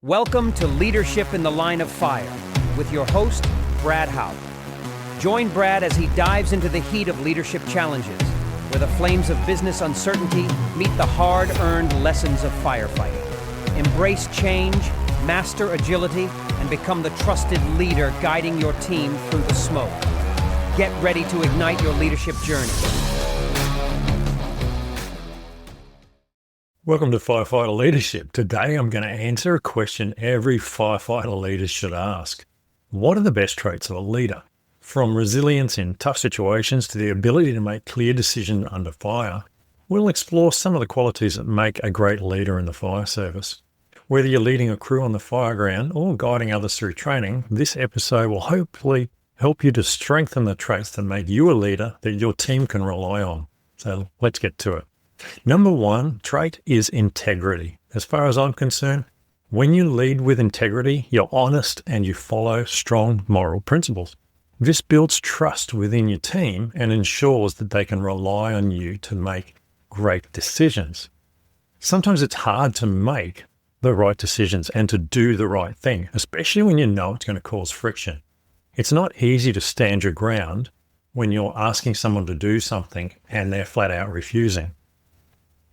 Welcome to Leadership in the Line of Fire with your host, Brad Hauck. Join Brad as he dives into the heat of leadership challenges, where the flames of business uncertainty meet the hard-earned lessons of firefighting. Embrace change, master agility, and become the trusted leader guiding your team through the smoke. Get ready to ignite your leadership journey. Welcome to Firefighter Leadership. Today I'm going to answer a question every firefighter leader should ask. What are the best traits of a leader? From resilience in tough situations to the ability to make clear decisions under fire, we'll explore some of the qualities that make a great leader in the fire service. Whether you're leading a crew on the fire ground or guiding others through training, this episode will hopefully help you to strengthen the traits that make you a leader that your team can rely on. So let's get to it. Number one trait is integrity. As far as I'm concerned, when you lead with integrity, you're honest and you follow strong moral principles. This builds trust within your team and ensures that they can rely on you to make great decisions. Sometimes it's hard to make the right decisions and to do the right thing, especially when you know it's going to cause friction. It's not easy to stand your ground when you're asking someone to do something and they're flat out refusing.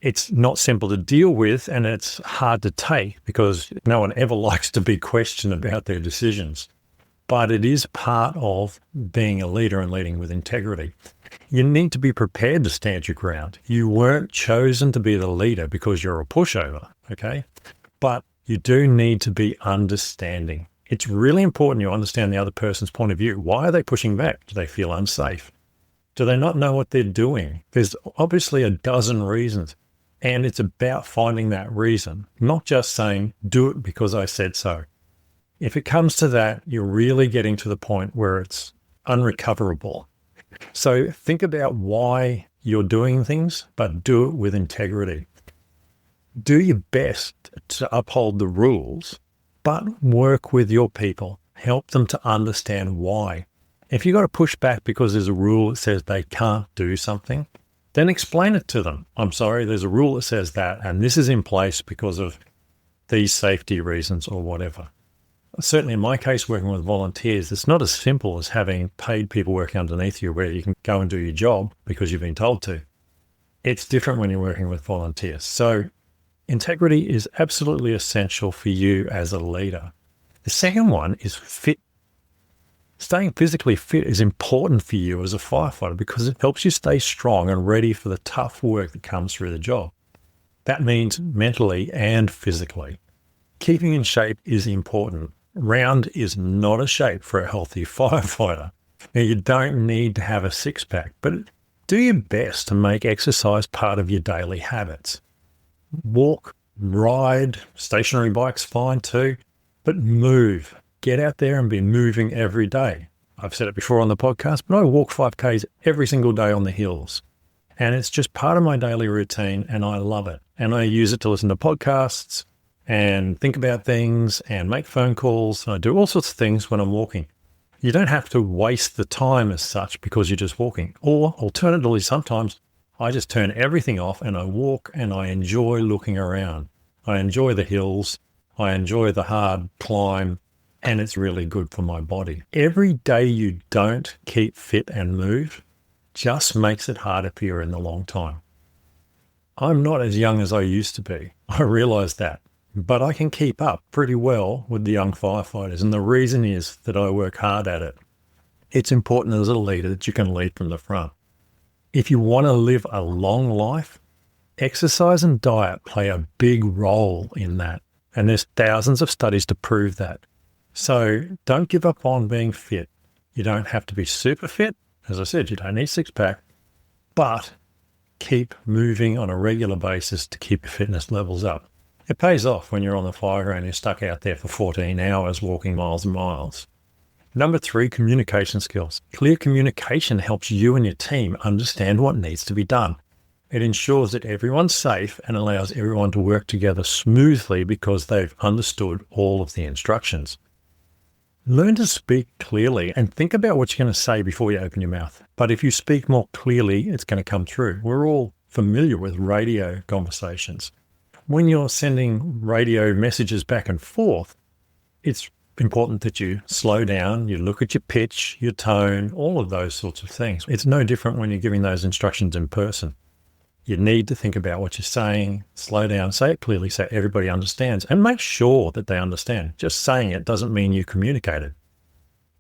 It's not simple to deal with and it's hard to take because no one ever likes to be questioned about their decisions. But it is part of being a leader and leading with integrity. You need to be prepared to stand your ground. You weren't chosen to be the leader because you're a pushover, okay? But you do need to be understanding. It's really important you understand the other person's point of view. Why are they pushing back? Do they feel unsafe? Do they not know what they're doing? There's obviously a dozen reasons. And it's about finding that reason, not just saying, do it because I said so. If it comes to that, you're really getting to the point where it's unrecoverable. So think about why you're doing things, but do it with integrity. Do your best to uphold the rules, but work with your people. Help them to understand why. If you've got to push back because there's a rule that says they can't do something, then explain it to them. I'm sorry, there's a rule that says that, and this is in place because of these safety reasons or whatever. Certainly in my case, working with volunteers, it's not as simple as having paid people working underneath you where you can go and do your job because you've been told to. It's different when you're working with volunteers. So integrity is absolutely essential for you as a leader. The second one is fit. Staying physically fit is important for you as a firefighter because it helps you stay strong and ready for the tough work that comes through the job. That means mentally and physically. Keeping in shape is important. Round is not a shape for a healthy firefighter. Now, you don't need to have a six-pack, but do your best to make exercise part of your daily habits. Walk, ride, stationary bike's fine too, but move. Get out there and be moving every day. I've said it before on the podcast, but I walk 5Ks every single day on the hills. And it's just part of my daily routine and I love it. And I use it to listen to podcasts and think about things and make phone calls. And I do all sorts of things when I'm walking. You don't have to waste the time as such because you're just walking. Or alternatively, sometimes I just turn everything off and I walk and I enjoy looking around. I enjoy the hills. I enjoy the hard climb. And it's really good for my body. Every day you don't keep fit and move just makes it harder for you in the long time. I'm not as young as I used to be. I realize that. But I can keep up pretty well with the young firefighters. And the reason is that I work hard at it. It's important as a leader that you can lead from the front. If you want to live a long life, exercise and diet play a big role in that. And there's thousands of studies to prove that. So don't give up on being fit. You don't have to be super fit. As I said, you don't need six-pack, but keep moving on a regular basis to keep your fitness levels up. It pays off when you're on the fire ground and you're stuck out there for 14 hours walking miles and miles. Number 3, communication skills. Clear communication helps you and your team understand what needs to be done. It ensures that everyone's safe and allows everyone to work together smoothly because they've understood all of the instructions. Learn to speak clearly and think about what you're going to say before you open your mouth. But if you speak more clearly, it's going to come through. We're all familiar with radio conversations. When you're sending radio messages back and forth, it's important that you slow down, you look at your pitch, your tone, all of those sorts of things. It's no different when you're giving those instructions in person. You need to think about what you're saying, slow down, say it clearly so everybody understands, and make sure that they understand. Just saying it doesn't mean you communicated.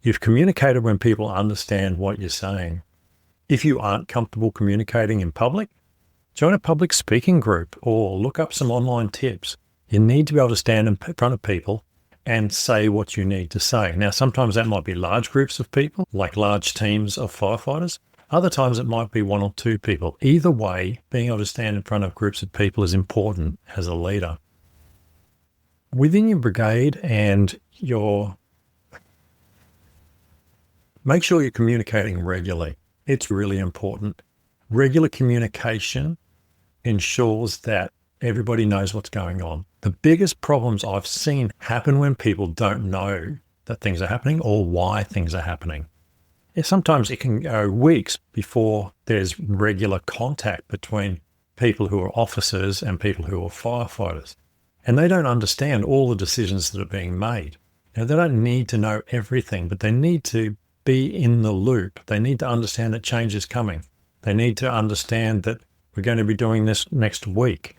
You've communicated when people understand what you're saying. If you aren't comfortable communicating in public, join a public speaking group or look up some online tips. You need to be able to stand in front of people and say what you need to say. Now, sometimes that might be large groups of people, like large teams of firefighters. Other times it might be one or two people. Either way, being able to stand in front of groups of people is important as a leader. Within your brigade and make sure you're communicating regularly. It's really important. Regular communication ensures that everybody knows what's going on. The biggest problems I've seen happen when people don't know that things are happening or why things are happening. Sometimes it can go weeks before there's regular contact between people who are officers and people who are firefighters. And they don't understand all the decisions that are being made. Now, they don't need to know everything, but they need to be in the loop. They need to understand that change is coming. They need to understand that we're going to be doing this next week.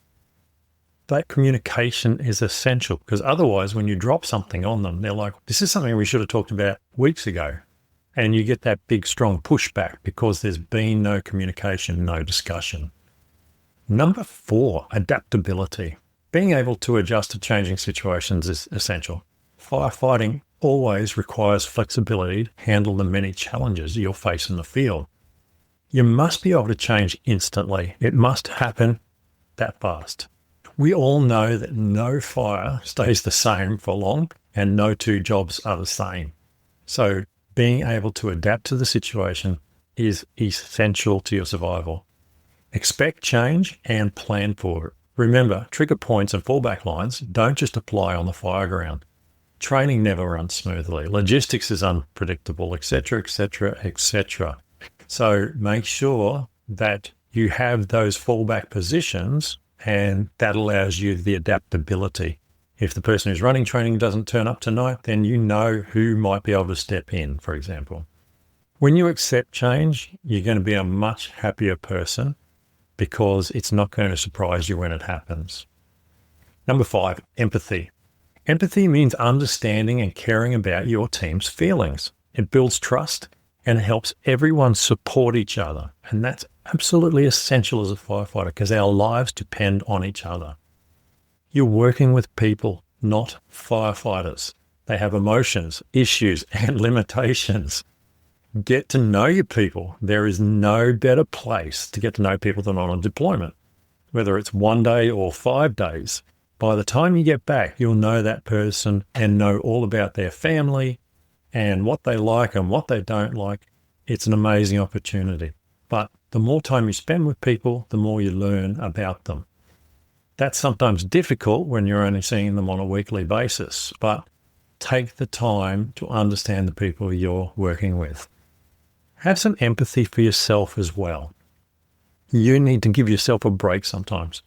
That communication is essential, because otherwise when you drop something on them, they're like, this is something we should have talked about weeks ago. And you get that big, strong pushback because there's been no communication, no discussion. Number 4, adaptability. Being able to adjust to changing situations is essential. Firefighting always requires flexibility to handle the many challenges you'll face in the field. You must be able to change instantly. It must happen that fast. We all know that no fire stays the same for long and no two jobs are the same. So being able to adapt to the situation is essential to your survival. Expect change and plan for it. Remember, trigger points and fallback lines don't just apply on the fire ground. Training never runs smoothly. Logistics is unpredictable, etc., etc., etc. So make sure that you have those fallback positions, and that allows you the adaptability. If the person who's running training doesn't turn up tonight, then you know who might be able to step in, for example. When you accept change, you're going to be a much happier person because it's not going to surprise you when it happens. Number 5, empathy. Empathy means understanding and caring about your team's feelings. It builds trust and it helps everyone support each other. And that's absolutely essential as a firefighter because our lives depend on each other. You're working with people, not firefighters. They have emotions, issues, and limitations. Get to know your people. There is no better place to get to know people than on a deployment, whether it's 1 day or 5 days. By the time you get back, you'll know that person and know all about their family and what they like and what they don't like. It's an amazing opportunity. But the more time you spend with people, the more you learn about them. That's sometimes difficult when you're only seeing them on a weekly basis, but take the time to understand the people you're working with. Have some empathy for yourself as well. You need to give yourself a break sometimes.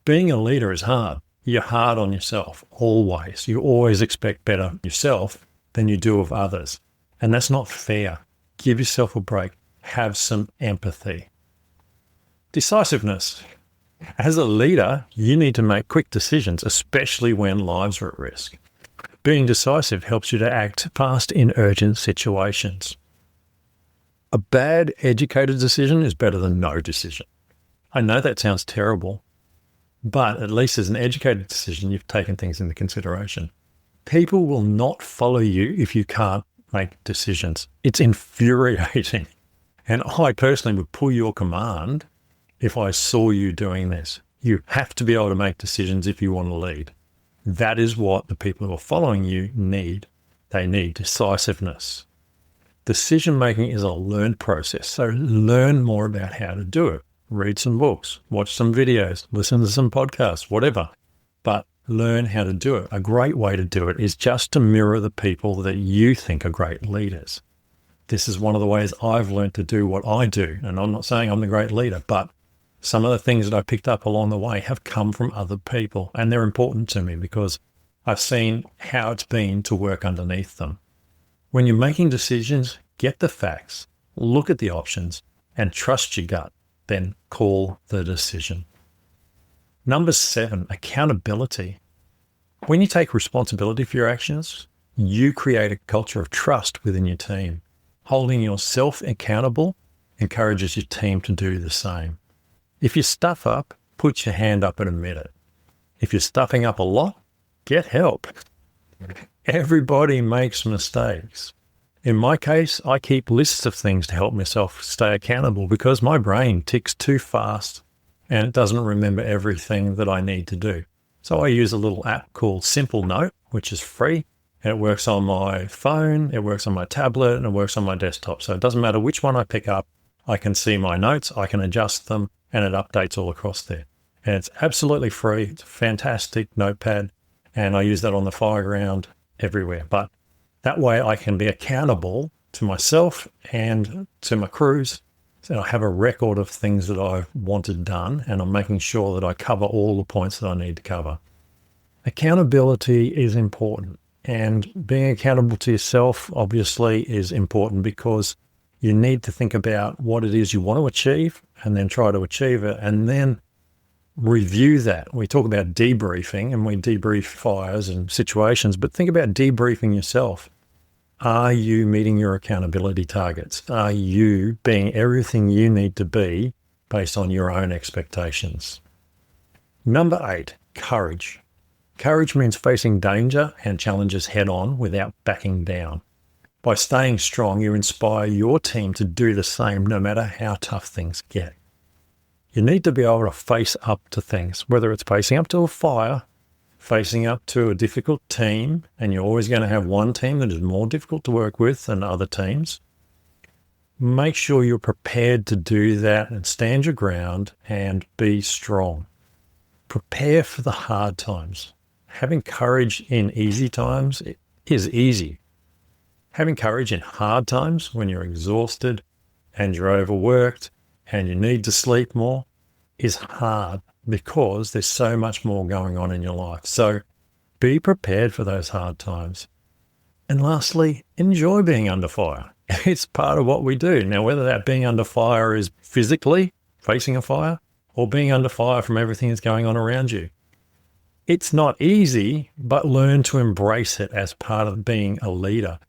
Being a leader is hard. You're hard on yourself, always. You always expect better of yourself than you do of others. And that's not fair. Give yourself a break. Have some empathy. Decisiveness. As a leader, you need to make quick decisions, especially when lives are at risk. Being decisive helps you to act fast in urgent situations. A bad educated decision is better than no decision. I know that sounds terrible, but at least as an educated decision, you've taken things into consideration. People will not follow you if you can't make decisions. It's infuriating. And I personally would pull your command if I saw you doing this. You have to be able to make decisions if you want to lead. That is what the people who are following you need. They need decisiveness. Decision-making is a learned process, so learn more about how to do it. Read some books, watch some videos, listen to some podcasts, whatever. But learn how to do it. A great way to do it is just to mirror the people that you think are great leaders. This is one of the ways I've learned to do what I do. And I'm not saying I'm the great leader, but Some of the things that I picked up along the way have come from other people, and they're important to me because I've seen how it's been to work underneath them. When you're making decisions, get the facts, look at the options, and trust your gut, then call the decision. Number 7, accountability. When you take responsibility for your actions, you create a culture of trust within your team. Holding yourself accountable encourages your team to do the same. If you stuff up, put your hand up and admit it. If you're stuffing up a lot, get help. Everybody makes mistakes. In my case, I keep lists of things to help myself stay accountable because my brain ticks too fast and it doesn't remember everything that I need to do. So I use a little app called Simple Note, which is free. And it works on my phone, it works on my tablet, and it works on my desktop. So it doesn't matter which one I pick up, I can see my notes, I can adjust them, and it updates all across there. And it's absolutely free. It's a fantastic notepad, and I use that on the fireground everywhere. But that way I can be accountable to myself and to my crews. So I have a record of things that I've wanted done, and I'm making sure that I cover all the points that I need to cover. Accountability is important. And being accountable to yourself, obviously, is important because you need to think about what it is you want to achieve and then try to achieve it and then review that. We talk about debriefing and we debrief fires and situations, but think about debriefing yourself. Are you meeting your accountability targets? Are you being everything you need to be based on your own expectations? Number 8, courage. Courage means facing danger and challenges head on without backing down. By staying strong, you inspire your team to do the same no matter how tough things get. You need to be able to face up to things, whether it's facing up to a fire, facing up to a difficult team, and you're always going to have one team that is more difficult to work with than other teams. Make sure you're prepared to do that and stand your ground and be strong. Prepare for the hard times. Having courage in easy times is easy. Having courage in hard times when you're exhausted and you're overworked and you need to sleep more is hard because there's so much more going on in your life. So be prepared for those hard times. And lastly, enjoy being under fire. It's part of what we do. Now, whether that being under fire is physically facing a fire or being under fire from everything that's going on around you. It's not easy, but learn to embrace it as part of being a leader.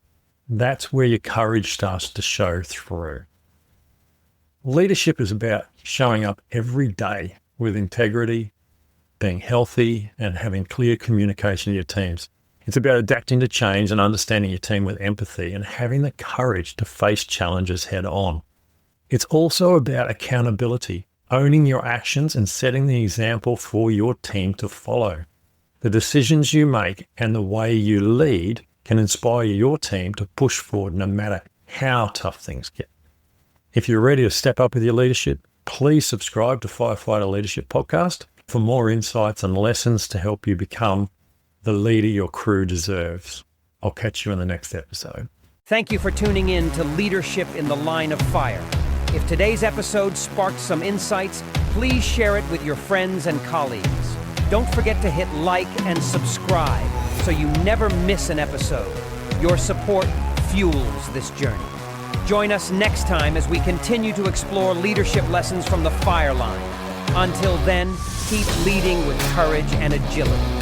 That's where your courage starts to show through. Leadership is about showing up every day with integrity, being healthy, and having clear communication to your teams. It's about adapting to change and understanding your team with empathy and having the courage to face challenges head on. It's also about accountability, owning your actions and setting the example for your team to follow. The decisions you make and the way you lead can inspire your team to push forward no matter how tough things get. If you're ready to step up with your leadership, please subscribe to Firefighter Leadership Podcast for more insights and lessons to help you become the leader your crew deserves. I'll catch you in the next episode. Thank you for tuning in to Leadership in the Line of Fire. If today's episode sparked some insights, please share it with your friends and colleagues. Don't forget to hit like and subscribe so you never miss an episode. Your support fuels this journey. Join us next time as we continue to explore leadership lessons from the fire line. Until then, keep leading with courage and agility.